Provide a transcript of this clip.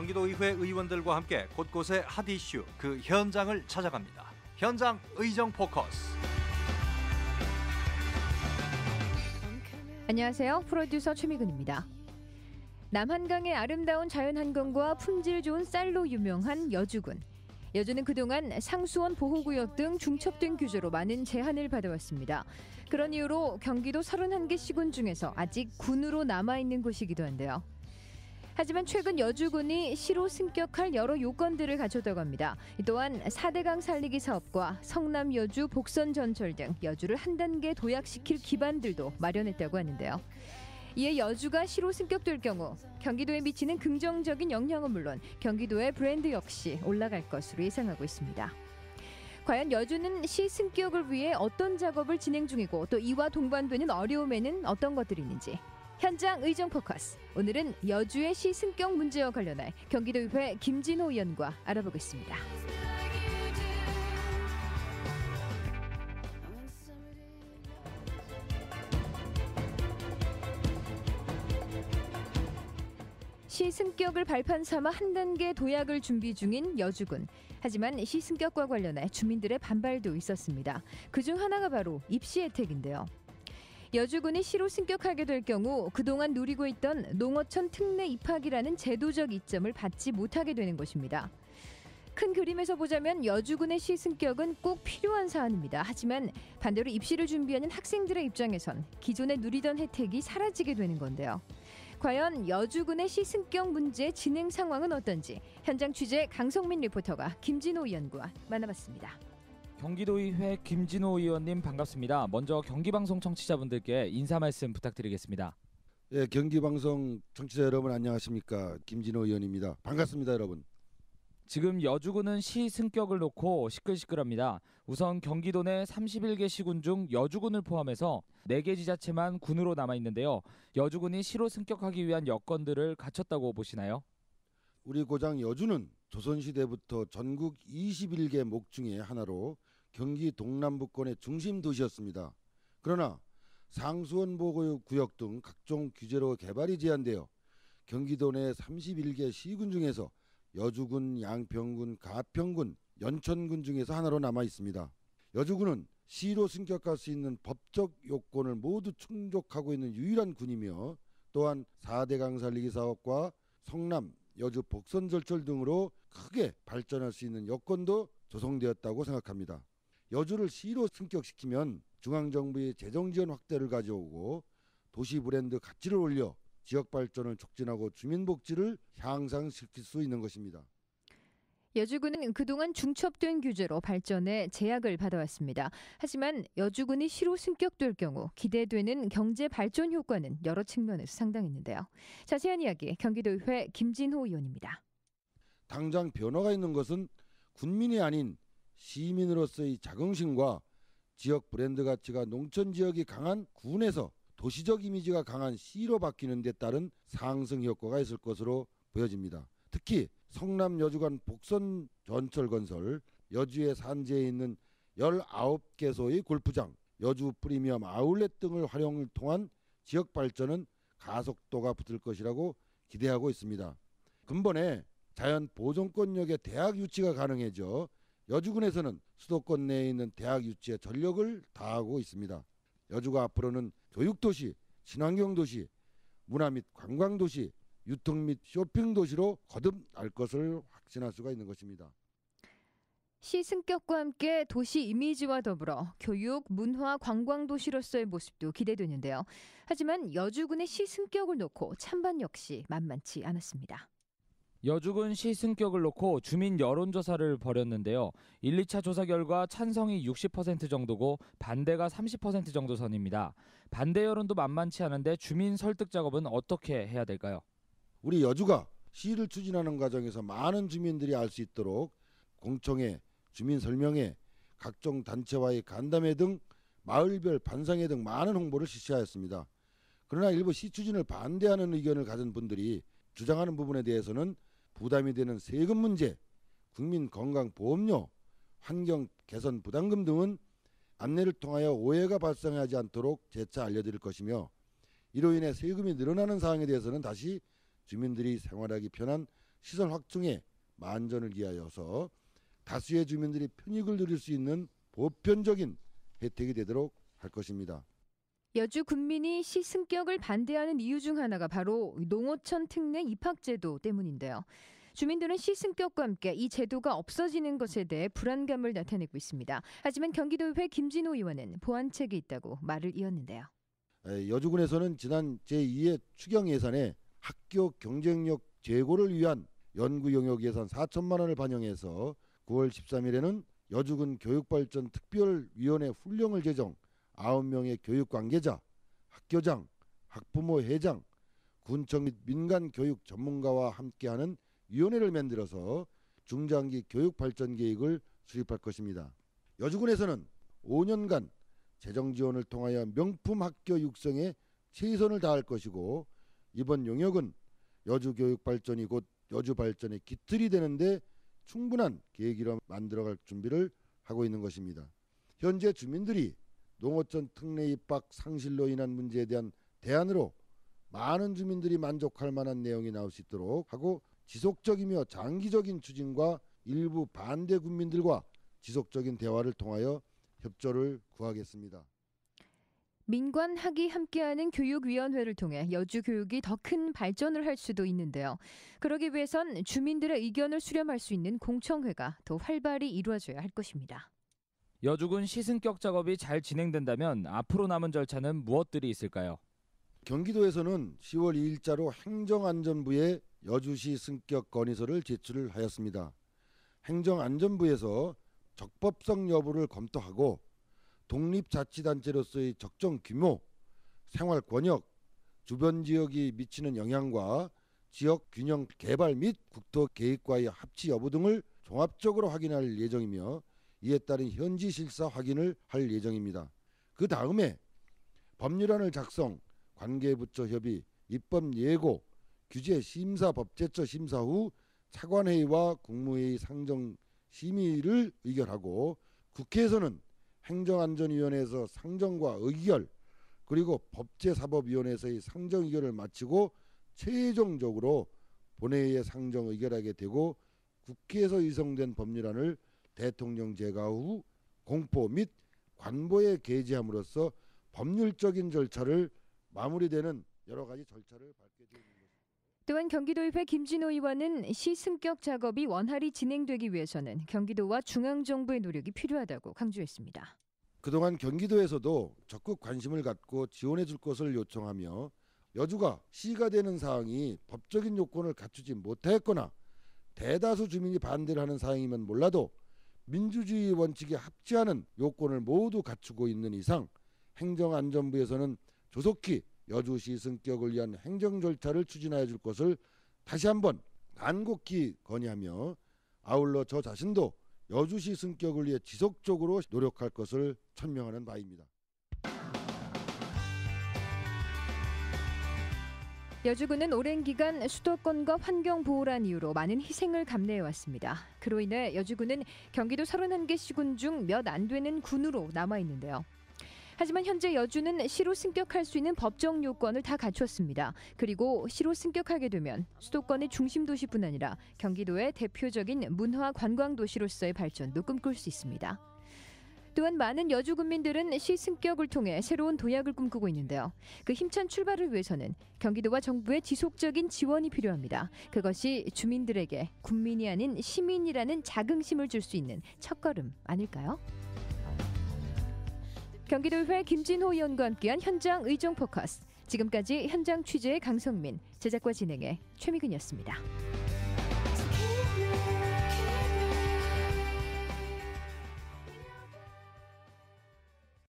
경기도의회 의원들과 함께 곳곳의 핫 이슈 그 현장을 찾아갑니다. 현장 의정 포커스. 안녕하세요. 프로듀서 최미근입니다. 남한강의 아름다운 자연환경과 품질 좋은 쌀로 유명한 여주군. 여주는 그동안 상수원 보호구역 등 중첩된 규제로 많은 제한을 받아왔습니다. 그런 이유로 경기도 31개 시군 중에서 아직 군으로 남아있는 곳이기도 한데요. 하지만 최근 여주군이 시로 승격할 여러 요건들을 갖췄다고 합니다. 또한 4대강 살리기 사업과 성남 여주 복선 전철 등 여주를 한 단계 도약시킬 기반들도 마련했다고 하는데요. 이에 여주가 시로 승격될 경우 경기도에 미치는 긍정적인 영향은 물론 경기도의 브랜드 역시 올라갈 것으로 예상하고 있습니다. 과연 여주는 시 승격을 위해 어떤 작업을 진행 중이고 또 이와 동반되는 어려움에는 어떤 것들이 있는지 현장 의정 포커스. 오늘은 여주의 시 승격 문제와 관련해 경기도의회 김진호 의원과 알아보겠습니다. 시 승격을 발판 삼아 한 단계 도약을 준비 중인 여주군. 하지만 시 승격과 관련해 주민들의 반발도 있었습니다. 그중 하나가 바로 입시 혜택인데요. 여주군이 시로 승격하게 될 경우 그동안 누리고 있던 농어촌 특례 입학이라는 제도적 이점을 받지 못하게 되는 것입니다. 큰 그림에서 보자면 여주군의 시 승격은 꼭 필요한 사안입니다. 하지만 반대로 입시를 준비하는 학생들의 입장에선 기존에 누리던 혜택이 사라지게 되는 건데요. 과연 여주군의 시 승격 문제 진행 상황은 어떤지 현장 취재 강성민 리포터가 김진호 의원과 만나봤습니다. 경기도의회 김진호 의원님 반갑습니다. 먼저 경기방송 청취자분들께 인사 말씀 부탁드리겠습니다. 네, 경기방송 청취자 여러분 안녕하십니까? 김진호 의원입니다. 반갑습니다, 여러분. 지금 여주군은 시 승격을 놓고 시끌시끌합니다. 우선 경기도 내 31개 시군 중 여주군을 포함해서 4개 지자체만 군으로 남아있는데요. 여주군이 시로 승격하기 위한 여건들을 갖췄다고 보시나요? 우리 고장 여주는 조선시대부터 전국 21개 목 중에 하나로 경기 동남부권의 중심 도시였습니다. 그러나 상수원 보호구역 등 각종 규제로 개발이 제한되어 경기도 내 31개 시군 중에서 여주군, 양평군, 가평군, 연천군 중에서 하나로 남아 있습니다. 여주군은 시로 승격할 수 있는 법적 요건을 모두 충족하고 있는 유일한 군이며 또한 4대강 살리기 사업과 성남, 여주 복선절철 등으로 크게 발전할 수 있는 여건도 조성되었다고 생각합니다. 여주를 시로 승격시키면 중앙정부의 재정지원 확대를 가져오고 도시 브랜드 가치를 올려 지역 발전을 촉진하고 주민 복지를 향상시킬 수 있는 것입니다. 여주군은 그동안 중첩된 규제로 발전에 제약을 받아왔습니다. 하지만 여주군이 시로 승격될 경우 기대되는 경제 발전 효과는 여러 측면에서 상당했는데요. 자세한 이야기 경기도의회 김진호 의원입니다. 당장 변화가 있는 것은 군민이 아닌 시민으로서의 자긍심과 지역 브랜드 가치가 농촌 지역이 강한 군에서 도시적 이미지가 강한 시로 바뀌는 데 따른 상승 효과가 있을 것으로 보여집니다. 특히 성남 여주간 복선 전철 건설, 여주의 산지에 있는 19개소의 골프장, 여주 프리미엄 아울렛 등을 활용을 통한 지역 발전은 가속도가 붙을 것이라고 기대하고 있습니다. 근본에 자연 보존권역의 대학 유치가 가능해져 여주군에서는 수도권 내에 있는 대학 유치에 전력을 다하고 있습니다. 여주가 앞으로는 교육도시, 친환경도시, 문화 및 관광도시, 유통 및 쇼핑도시로 거듭날 것을 확신할 수가 있는 것입니다. 시 승격과 함께 도시 이미지와 더불어 교육, 문화, 관광도시로서의 모습도 기대되는데요. 하지만 여주군의 시 승격을 놓고 찬반 역시 만만치 않았습니다. 여주군 시 승격을 놓고 주민 여론조사를 벌였는데요. 1, 2차 조사 결과 찬성이 60% 정도고 반대가 30% 정도 선입니다. 반대 여론도 만만치 않은데 주민 설득 작업은 어떻게 해야 될까요? 우리 여주가 시를 추진하는 과정에서 많은 주민들이 알 수 있도록 공청회, 주민 설명회, 각종 단체와의 간담회 등 마을별 반상회 등 많은 홍보를 실시하였습니다. 그러나 일부 시 추진을 반대하는 의견을 가진 분들이 주장하는 부분에 대해서는 부담이 되는 세금 문제, 국민건강보험료, 환경 개선 부담금 등은 안내를 통하여 오해가 발생하지 않도록 재차 알려드릴 것이며 이로 인해 세금이 늘어나는 사항에 대해서는 다시 주민들이 생활하기 편한 시설 확충에 만전을 기하여서 다수의 주민들이 편익을 누릴 수 있는 보편적인 혜택이 되도록 할 것입니다. 여주 군민이 시 승격을 반대하는 이유 중 하나가 바로 농어촌 특례 입학제도 때문인데요. 주민들은 시 승격과 함께 이 제도가 없어지는 것에 대해 불안감을 나타내고 있습니다. 하지만 경기도의회 김진호 의원은 보완책이 있다고 말을 이었는데요. 여주군에서는 지난 제2회 추경 예산에 학교 경쟁력 제고를 위한 연구 용역 예산 4천만 원을 반영해서 9월 13일에는 여주군 교육발전 특별위원회 훈령을 제정 9명의 교육 관계자, 학교장, 학부모 회장, 군청 및 민간 교육 전문가와 함께하는 위원회를 만들어서 중장기 교육 발전 계획을 수립할 것입니다. 여주군에서는 5년간 재정 지원을 통하여 명품 학교 육성에 최선을 다할 것이고 이번 용역은 여주 교육 발전이 곧 여주 발전의 기틀이 되는데 충분한 계획으로 만들어갈 준비를 하고 있는 것입니다. 현재 주민들이 농어촌 특례 입학 상실로 인한 문제에 대한 대안으로 많은 주민들이 만족할 만한 내용이 나올 수 있도록 하고 지속적이며 장기적인 추진과 일부 반대 국민들과 지속적인 대화를 통하여 협조를 구하겠습니다. 민관 학이 함께하는 교육위원회를 통해 여주 교육이 더 큰 발전을 할 수도 있는데요. 그러기 위해선 주민들의 의견을 수렴할 수 있는 공청회가 더 활발히 이루어져야 할 것입니다. 여주군 시승격 작업이 잘 진행된다면 앞으로 남은 절차는 무엇들이 있을까요? 경기도에서는 10월 2일자로 행정안전부에 여주시 승격 건의서를 제출을 하였습니다. 행정안전부에서 적법성 여부를 검토하고 독립자치단체로서의 적정 규모, 생활 권역, 주변 지역이 미치는 영향과 지역 균형 개발 및 국토 계획과의 합치 여부 등을 종합적으로 확인할 예정이며 이에 따른 현지 실사 확인을 할 예정입니다. 그 다음에 법률안을 작성, 관계부처 협의, 입법 예고, 규제 심사 법제처 심사 후 차관회의와 국무회의 상정 심의를 의결하고 국회에서는 행정안전위원회에서 상정과 의결 그리고 법제사법위원회에서의 상정 의결을 마치고 최종적으로 본회의에 상정 의결하게 되고 국회에서 의송된 법률안을 대통령 제가 후 공포 및 관보에 게재함으로써 법률적인 절차를 마무리되는 여러 가지 절차를 밟게 되는 것입니다. 또한 경기도의회 김진호 의원은 시 승격 작업이 원활히 진행되기 위해서는 경기도와 중앙정부의 노력이 필요하다고 강조했습니다. 그동안 경기도에서도 적극 관심을 갖고 지원해 줄 것을 요청하며 여주가 시가 되는 사항이 법적인 요건을 갖추지 못했거나 대다수 주민이 반대를 하는 사항이면 몰라도 민주주의 원칙에 합치하는 요건을 모두 갖추고 있는 이상 행정안전부에서는 조속히 여주시 승격을 위한 행정 절차를 추진하여 줄 것을 다시 한번 간곡히 건의하며 아울러 저 자신도 여주시 승격을 위해 지속적으로 노력할 것을 천명하는 바입니다. 여주군은 오랜 기간 수도권과 환경보호란 이유로 많은 희생을 감내해왔습니다. 그로 인해 여주군은 경기도 31개 시군 중 몇 안 되는 군으로 남아있는데요. 하지만 현재 여주는 시로 승격할 수 있는 법정 요건을 다 갖췄습니다. 그리고 시로 승격하게 되면 수도권의 중심 도시뿐 아니라 경기도의 대표적인 문화 관광 도시로서의 발전도 꿈꿀 수 있습니다. 또한 많은 여주 군민들은 시 승격을 통해 새로운 도약을 꿈꾸고 있는데요. 그 힘찬 출발을 위해서는 경기도와 정부의 지속적인 지원이 필요합니다. 그것이 주민들에게 군민이 아닌 시민이라는 자긍심을 줄 수 있는 첫걸음 아닐까요? 경기도의회 김진호 의원과 함께한 현장 의정 포커스. 지금까지 현장 취재의 강성민, 제작과 진행의 최미근이었습니다.